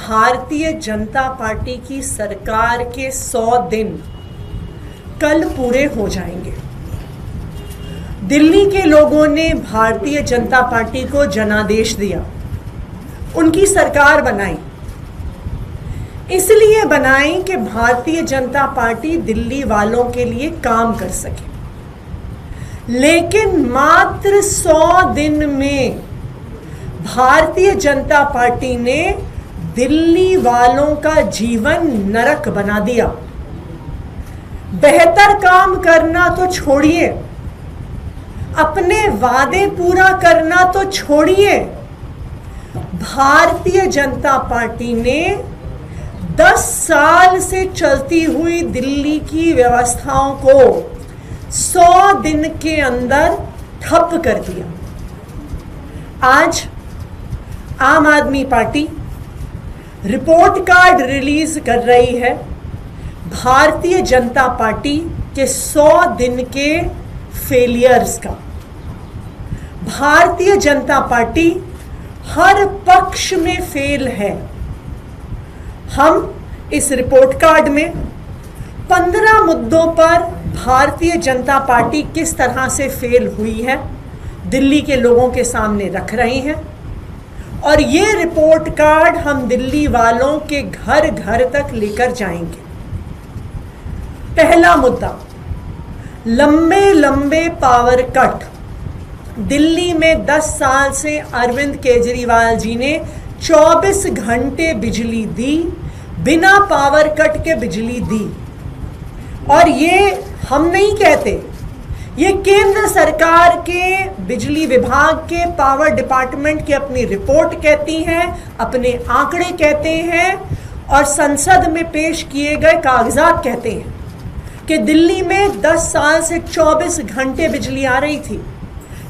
Bharatiya Janata party की सरकार के 100 दिन कल पूरे हो जाएंगे। दिल्ली के लोगों ने भारतीय जनता पार्टी को जनादेश दिया, उनकी सरकार बनाई। इसलिए बनाई कि भारतीय जनता पार्टी दिल्ली वालों के लिए काम कर सके। लेकिन मात्र 100 दिन में भारतीय जनता पार्टी ने दिल्ली वालों का जीवन नरक बना दिया। बेहतर काम करना तो छोड़िए, अपने वादे पूरा करना तो छोड़िए, भारतीय जनता पार्टी ने 10 साल से चलती हुई दिल्ली की व्यवस्थाओं को 100 दिन के अंदर ठप कर दिया। आज आम आदमी पार्टी रिपोर्ट कार्ड रिलीज कर रही है भारतीय जनता पार्टी के 100 दिन के फेलियर्स का। भारतीय जनता पार्टी हर पक्ष में फेल है। हम इस रिपोर्ट कार्ड में 15 मुद्दों पर भारतीय जनता पार्टी किस तरह से फेल हुई है दिल्ली के लोगों के सामने रख रहे हैं, और ये रिपोर्ट कार्ड हम दिल्ली वालों के घर घर तक लेकर जाएंगे। पहला मुद्दा, लंबे लंबे पावर कट। दिल्ली में 10 साल से अरविंद केजरीवाल जी ने 24 घंटे बिजली दी, बिना पावर कट के बिजली दी। और ये हम नहीं कहते, ये केंद्र सरकार के बिजली विभाग के पावर डिपार्टमेंट की अपनी रिपोर्ट कहती है, अपने आंकड़े कहते हैं, और संसद में पेश किए गए कागजात कहते हैं कि दिल्ली में 10 साल से 24 घंटे बिजली आ रही थी।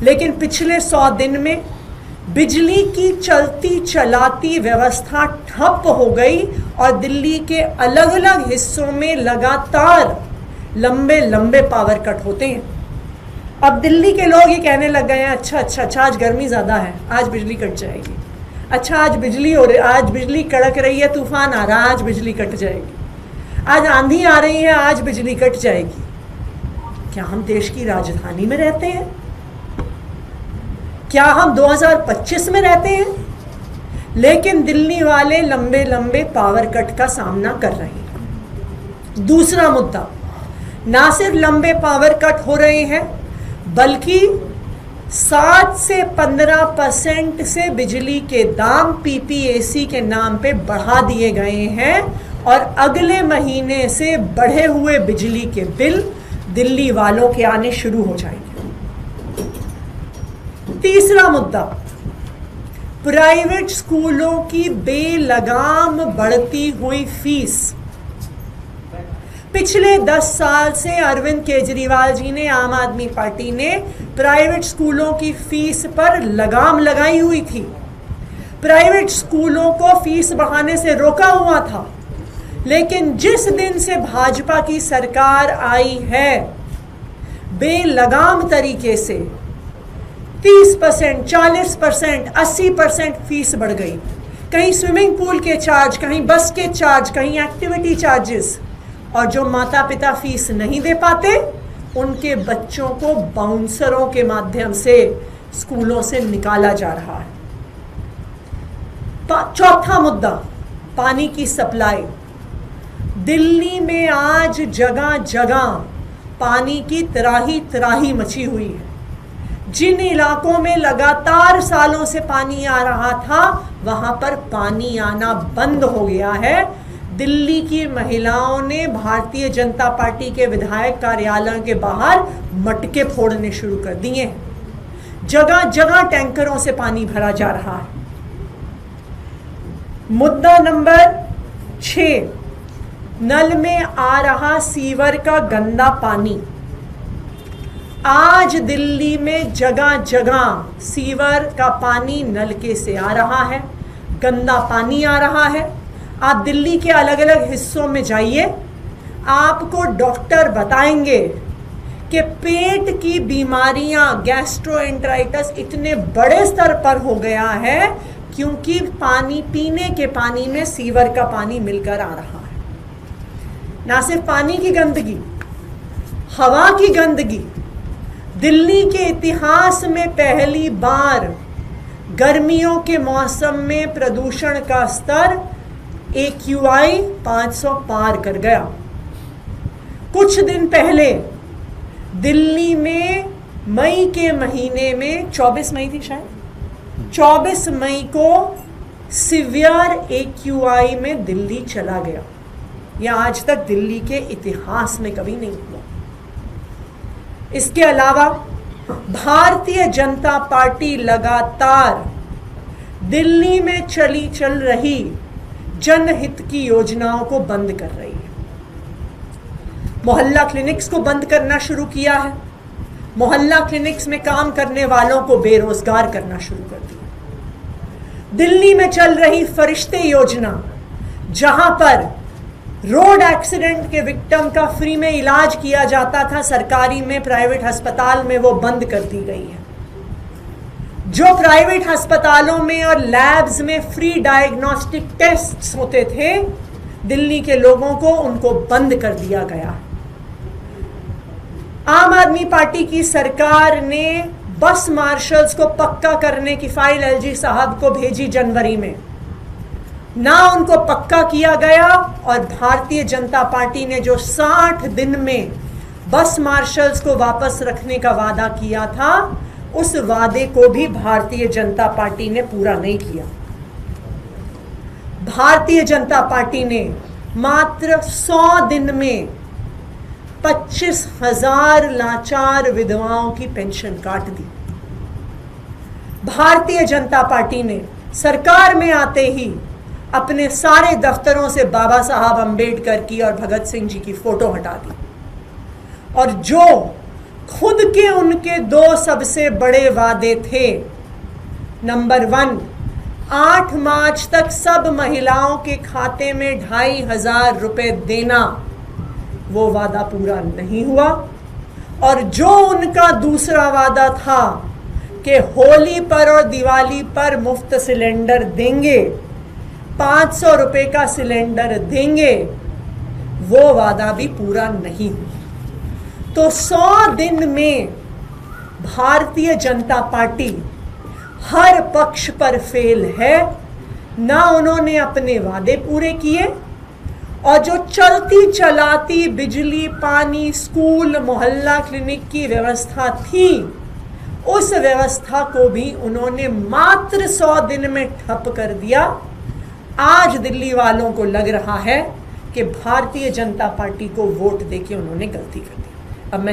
लेकिन पिछले 100 दिन में बिजली की चलती चलाती व्यवस्था ठप हो गई और दिल्ली के अलग अलग हिस्सों में लगातार लंबे लंबे पावर कट होते हैं। अब दिल्ली के लोग ये कहने लग गए हैं, अच्छा आज गर्मी ज़्यादा है, आज बिजली कट जाएगी। अच्छा आज बिजली कड़क रही है, तूफान आ रहा है, आज बिजली कट जाएगी। आज आंधी आ रही है, आज बिजली कट जाएगी। क्या हम देश की राजधानी में रहते हैं? क्या हम 2025 में रहते हैं? लेकिन दिल्ली वाले लंबे लंबे पावर कट का सामना कर रहे हैं। दूसरा मुद्दा, ना सिर्फ लंबे पावर कट हो रहे हैं, बल्कि 7 से 15% से बिजली के दाम पीपीएसी के नाम पे बढ़ा दिए गए हैं, और अगले महीने से बढ़े हुए बिजली के बिल दिल्ली वालों के आने शुरू हो जाएंगे। तीसरा मुद्दा, प्राइवेट स्कूलों की बेलगाम बढ़ती हुई फीस। पिछले 10 साल से अरविंद केजरीवाल जी ने, आम आदमी पार्टी ने प्राइवेट स्कूलों की फीस पर लगाम लगाई हुई थी। प्राइवेट स्कूलों को फीस बढ़ाने से रोका हुआ था। लेकिन जिस दिन से भाजपा की सरकार आई है, बेलगाम तरीके से 30%, 40%, 80% फीस बढ़ गई। कहीं स्विमिंग पूल के चार्ज, कहीं बस के चार्ज, कहीं एक्टिविटी चार्जेस। और जो माता पिता फीस नहीं दे पाते, उनके बच्चों को बाउंसरों के माध्यम से स्कूलों से निकाला जा रहा है। चौथा मुद्दा, पानी की सप्लाई। दिल्ली में आज जगह जगह पानी की त्राही मची हुई है। जिन इलाकों में लगातार सालों से पानी आ रहा था, वहां पर पानी आना बंद हो गया है। दिल्ली की महिलाओं ने भारतीय जनता पार्टी के विधायक कार्यालयों के बाहर मटके फोड़ने शुरू कर दिए हैं। जगह जगह टैंकरों से पानी भरा जा रहा है। मुद्दा नंबर 6, नल में आ रहा सीवर का गंदा पानी। आज दिल्ली में जगह जगह सीवर का पानी नलके से आ रहा है, गंदा पानी आ रहा है। आप दिल्ली के अलग अलग हिस्सों में जाइए, आपको डॉक्टर बताएंगे कि पेट की बीमारियां, गैस्ट्रोएंटेराइटिस इतने बड़े स्तर पर हो गया है क्योंकि पानी, पीने के पानी में सीवर का पानी मिलकर आ रहा है। ना सिर्फ पानी की गंदगी, हवा की गंदगी। दिल्ली के इतिहास में पहली बार गर्मियों के मौसम में प्रदूषण का स्तर AQI 500 पार कर गया। कुछ दिन पहले दिल्ली में मई के महीने में 24 मई थी शायद, 24 मई को सिवियर AQI में दिल्ली चला गया। यह आज तक दिल्ली के इतिहास में कभी नहीं हुआ। इसके अलावा भारतीय जनता पार्टी लगातार दिल्ली में चल रही जनहित की योजनाओं को बंद कर रही है। मोहल्ला क्लिनिक्स को बंद करना शुरू किया है। मोहल्ला क्लिनिक्स में काम करने वालों को बेरोजगार करना शुरू कर दिया। दिल्ली में चल रही फरिश्ते योजना, जहां पर रोड एक्सीडेंट के विक्टिम का फ्री में इलाज किया जाता था सरकारी में, प्राइवेट अस्पताल में, वो बंद कर दी गई है। जो प्राइवेट अस्पतालों में और लैब्स में फ्री डायग्नोस्टिक टेस्ट्स होते थे दिल्ली के लोगों को, उनको बंद कर दिया गया। आम आदमी पार्टी की सरकार ने बस मार्शल्स को पक्का करने की फाइल LG साहब को भेजी जनवरी में, ना उनको पक्का किया गया। और भारतीय जनता पार्टी ने जो 60 दिन में बस मार्शल्स को वापस रखने का वादा किया था, उस वादे को भी भारतीय जनता पार्टी ने पूरा नहीं किया। भारतीय जनता पार्टी ने मात्र 100 दिन में 25,000 लाचार विधवाओं की पेंशन काट दी। भारतीय जनता पार्टी ने सरकार में आते ही अपने सारे दफ्तरों से बाबा साहब अंबेडकर की और भगत सिंह जी की फोटो हटा दी। और जो खुद के उनके 2 सबसे बड़े वादे थे, नंबर 1, 8 मार्च तक सब महिलाओं के खाते में 2,500 रुपए देना, वो वादा पूरा नहीं हुआ। और जो उनका दूसरा वादा था कि होली पर और दिवाली पर मुफ्त सिलेंडर देंगे, 500 रुपए का सिलेंडर देंगे, वो वादा भी पूरा नहीं हुआ। तो 100 दिन में भारतीय जनता पार्टी हर पक्ष पर फेल है। ना उन्होंने अपने वादे पूरे किए, और जो चलती चलाती बिजली, पानी, स्कूल, मोहल्ला क्लिनिक की व्यवस्था थी, उस व्यवस्था को भी उन्होंने मात्र 100 दिन में ठप कर दिया। आज दिल्ली वालों को लग रहा है कि भारतीय जनता पार्टी को वोट देके उन्होंने गलती कर दी। अब मैं